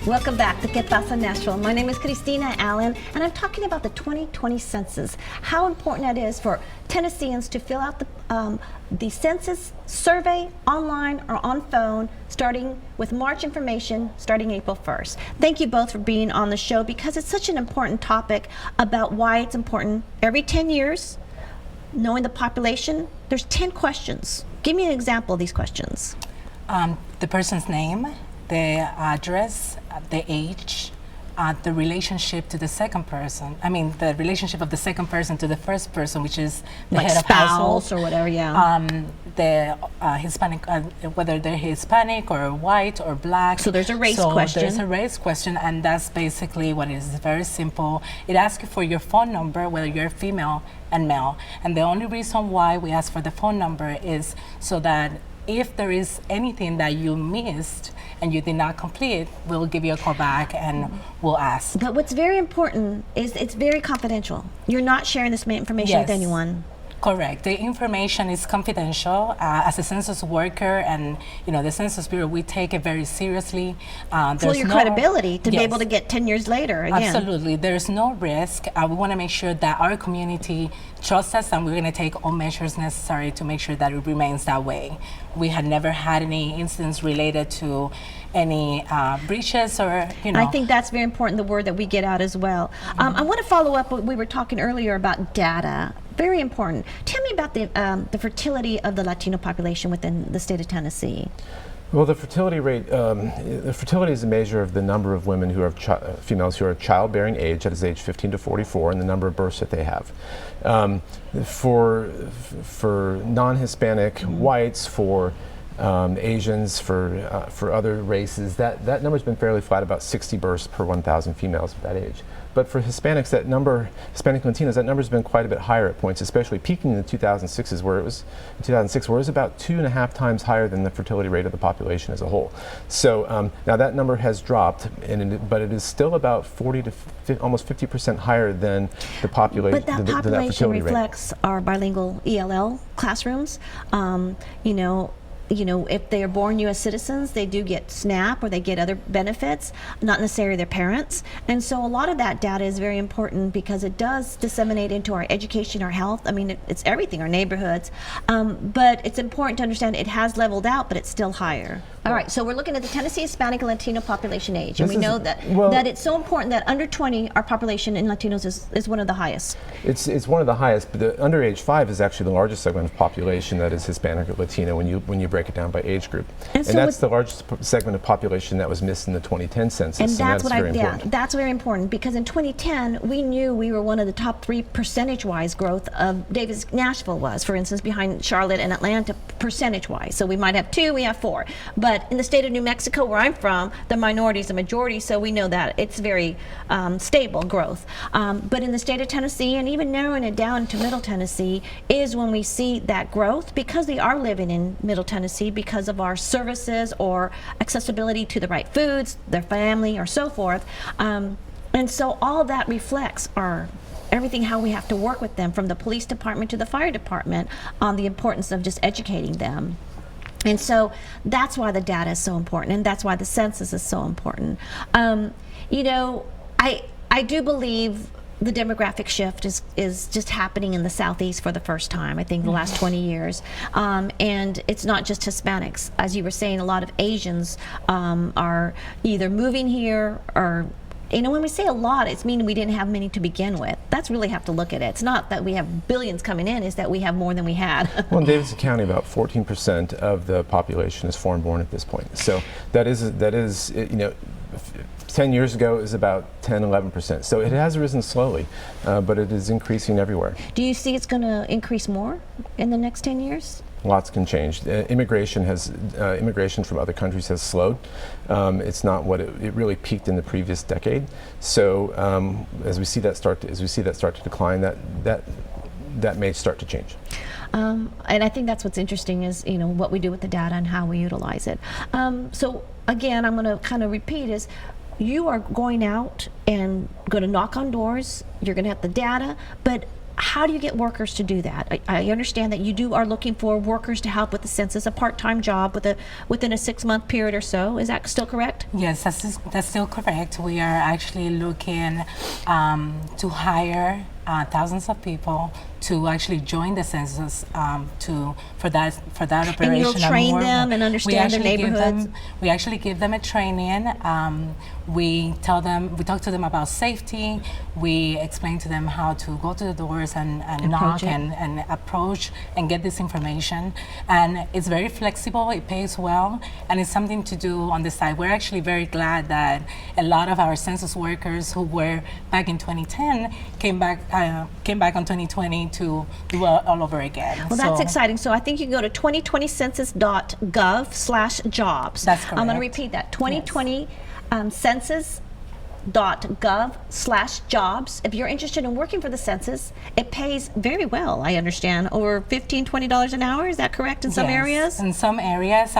Welcome back to Pasa Nashville. My name is Cristina Allen, and I'm talking about the 2020 census. How important that is for Tennesseans to fill out the census survey online or on phone, starting with March information, starting April 1st. Thank you both for being on the show because it's such an important topic about why it's important. Every 10 years, knowing the population, there's 10 questions. Give me an example of these questions. The person's name, the address, the age, the relationship to the second person. I mean, the relationship of the second person to the first person, which is the like head of spouse household. or whatever, yeah. The Hispanic, whether they're Hispanic or white or black. So there's a race so question. There's a race question, and that's basically what it is. It's very simple. It asks you for your phone number, whether you're female and male. And the only reason why we ask for the phone number is so that if there is anything that you missed and you did not complete, we'll give you a call back and we'll ask. But what's very important is it's very confidential. You're not sharing this information with anyone. Correct. The information is confidential. As a census worker and the Census Bureau, we take it very seriously. For your credibility to be able to get 10 years later again. Absolutely. There's no risk. We want to make sure that our community trusts us, and we're going to take all measures necessary to make sure that it remains that way. We had never had any incidents related to any breaches or, I think that's very important, the word that we get out as well. I want to follow up what we were talking earlier about data. Very important. Tell me about the fertility of the Latino population within the state of Tennessee. Well, the fertility rate, the fertility is a measure of the number of women who are females who are childbearing age, that is age 15 to 44, and the number of births that they have. For non-Hispanic whites, for Asians, for other races, that number's been fairly flat, about 60 births per 1,000 females of that age. But for Hispanics, Hispanic Latinos, that number's been quite a bit higher at points, especially peaking in the 2006, where it was about 2.5 times higher than the fertility rate of the population as a whole. So now that number has dropped, but it is still about 40 to almost 50% higher than the population. But that population reflects our bilingual ELL classrooms. If they are born U.S. citizens, they do get SNAP or they get other benefits, not necessarily their parents. And so a lot of that data is very important because it does disseminate into our education, our health. I mean, it's everything, our neighborhoods. But it's important to understand it has leveled out, but it's still higher. All right, so we're looking at the Tennessee Hispanic and Latino population age. And we know that it's so important that under 20, our population in Latinos is one of the highest. It's one of the highest, but the under age 5 is actually the largest segment of population that is Hispanic or Latino when you break it down by age group. And that's the largest segment of population that was missed in the 2010 census. And that's very important because in 2010, we knew we were one of the top 3 percentage-wise growth of Davis Nashville was, for instance, behind Charlotte and Atlanta percentage-wise. So we might have 2, we have 4. But in the state of New Mexico, where I'm from, the minority is the majority, so we know that it's very stable growth. But in the state of Tennessee, and even narrowing it down to Middle Tennessee, is when we see that growth because they are living in Middle Tennessee because of our services or accessibility to the right foods, their family, or so forth. And so all of that reflects everything, how we have to work with them, from the police department to the fire department, on the importance of just educating them. And so that's why the data is so important, and that's why the census is so important. I do believe the demographic shift is just happening in the Southeast for the first time, I think, the last 20 years. And it's not just Hispanics. As you were saying, a lot of Asians are either moving here or, when we say a lot, it's meaning we didn't have many to begin with. That's really have to look at it. It's not that we have billions coming in, it's that we have more than we had. Well, in Davis County, about 14% of the population is foreign-born at this point. So that is 10 years ago, it was about 10, 11%. So it has risen slowly, but it is increasing everywhere. Do you see it's going to increase more in the next 10 years? Lots can change. Immigration from other countries has slowed. It's not what it really peaked in the previous decade. So as we see that start to decline, that may start to change. And I think that's what's interesting is what we do with the data and how we utilize it. So again, I'm going to kind of repeat is, you are going out and going to knock on doors. You're going to have the data, but How do you get workers to do that? I understand that you are looking for workers to help with the census, a part-time job within a 6-month period or so. Is that still correct? Yes, that's still correct. We are actually looking to hire thousands of people to actually join the census for that operation. And you'll train them and understand the neighborhoods. We actually give them a training. We talk to them about safety. We explain to them how to go to the doors and knock and approach and get this information. And it's very flexible. It pays well, and it's something to do on the side. We're actually very glad that a lot of our census workers who were back in 2010 came back on 2020 to do it all over again. Well, that's exciting. So I think you can go to 2020census.gov/jobs. That's correct. I'm going to repeat that. 2020 census.gov/jobs. If you're interested in working for the census, it pays very well, I understand, over $15, $20 an hour. Is that correct in some areas? In some areas.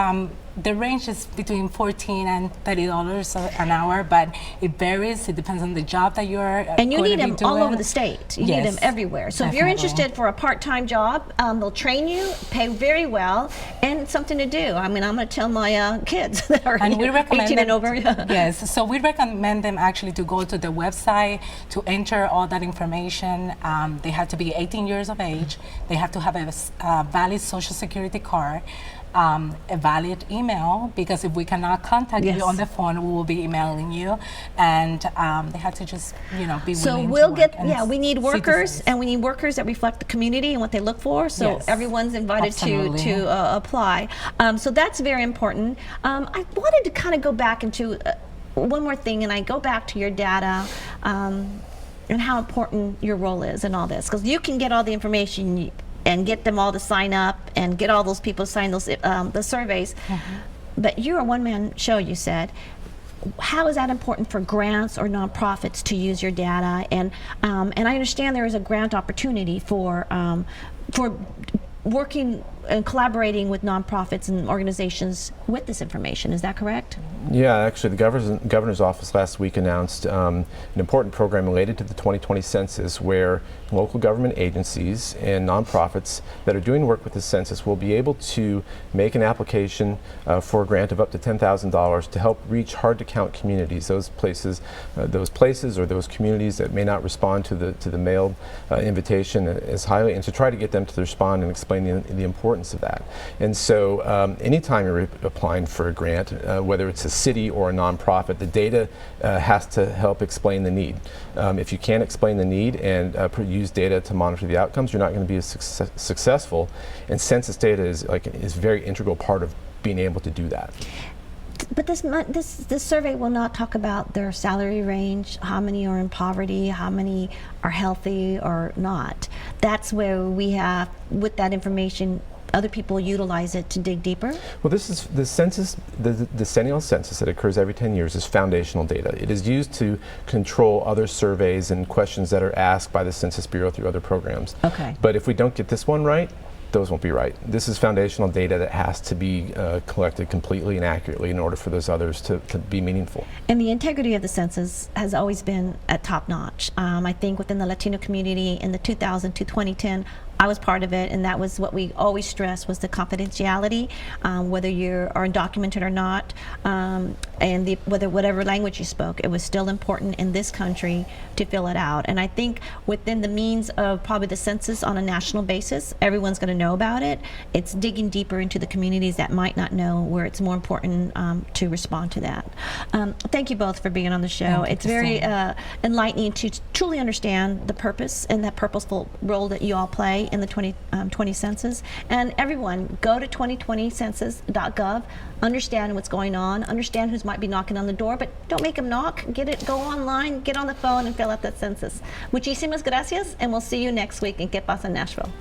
The range is between $14 and $30 an hour, but it varies. It depends on the job that you're and you going need to be them all doing. over the state. You need them everywhere. So if you're interested for a part-time job, they'll train you, pay very well, and something to do. I mean, I'm going to tell my kids that are 18 and over. Yes, so we recommend them actually to go to the website to enter all that information. They have to be 18 years of age. They have to have a valid Social Security card. A valid email, because if we cannot contact you on the phone, we will be emailing you, and they have to just be willing so to we'll work. we need workers, and we need workers that reflect the community and what they look for. So everyone's invited to apply. So that's very important. I wanted to kind of go back into one more thing, and I go back to your data. And how important your role is in all this, because you can get all the information and get them all to sign up and get all those people to sign those the surveys. But you're a one-man show, you said. How is that important for grants or nonprofits to use your data? And I understand there is a grant opportunity for working and collaborating with nonprofits and organizations with this information. Is that correct? Yeah, actually, the governor's office last week announced an important program related to the 2020 census, where local government agencies and nonprofits that are doing work with the census will be able to make an application for a grant of up to $10,000 to help reach hard-to-count communities, those places or those communities that may not respond to the mailed invitation as highly, and to try to get them to respond and explain the importance of that. And so anytime you're applying for a grant, whether it's a city or a nonprofit, the data has to help explain the need. If you can't explain the need and use data to monitor the outcomes, you're not going to be as successful. And census data is a very integral part of being able to do that. But this survey will not talk about their salary range, how many are in poverty, how many are healthy or not. That's where we have, with that information, other people utilize it to dig deeper? Well, this is the census, the decennial census that occurs every 10 years is foundational data. It is used to control other surveys and questions that are asked by the Census Bureau through other programs. Okay. But if we don't get this one right, those won't be right. This is foundational data that has to be collected completely and accurately in order for those others to be meaningful. And the integrity of the census has always been at top notch. I think within the Latino community in the 2000 to 2010, I was part of it, and that was what we always stressed, was the confidentiality, whether you are undocumented or not, and whatever language you spoke, it was still important in this country to fill it out. And I think within the means of probably the census on a national basis, everyone's going to know about it. It's digging deeper into the communities that might not know, where it's more important to respond to that. Thank you both for being on the show. It's very enlightening to truly understand the purpose and that purposeful role that you all play in the 2020 census. And everyone, go to 2020census.gov, understand what's going on, understand who might be knocking on the door, but don't make them knock. Go online, get on the phone, and fill out that census. Muchísimas gracias, and we'll see you next week in Pasa Nashville.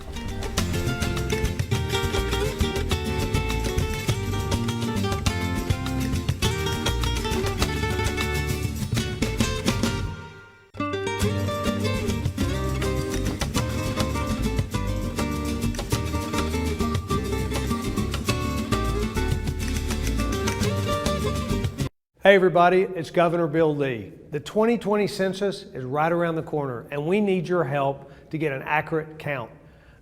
Hey everybody, it's Governor Bill Lee. The 2020 census is right around the corner, and we need your help to get an accurate count.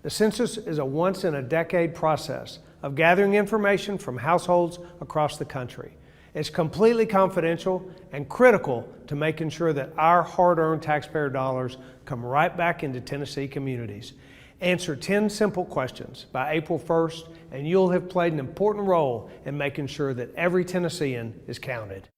The census is a once-in-a-decade process of gathering information from households across the country. It's completely confidential and critical to making sure that our hard-earned taxpayer dollars come right back into Tennessee communities. Answer 10 simple questions by April 1st, and you'll have played an important role in making sure that every Tennessean is counted.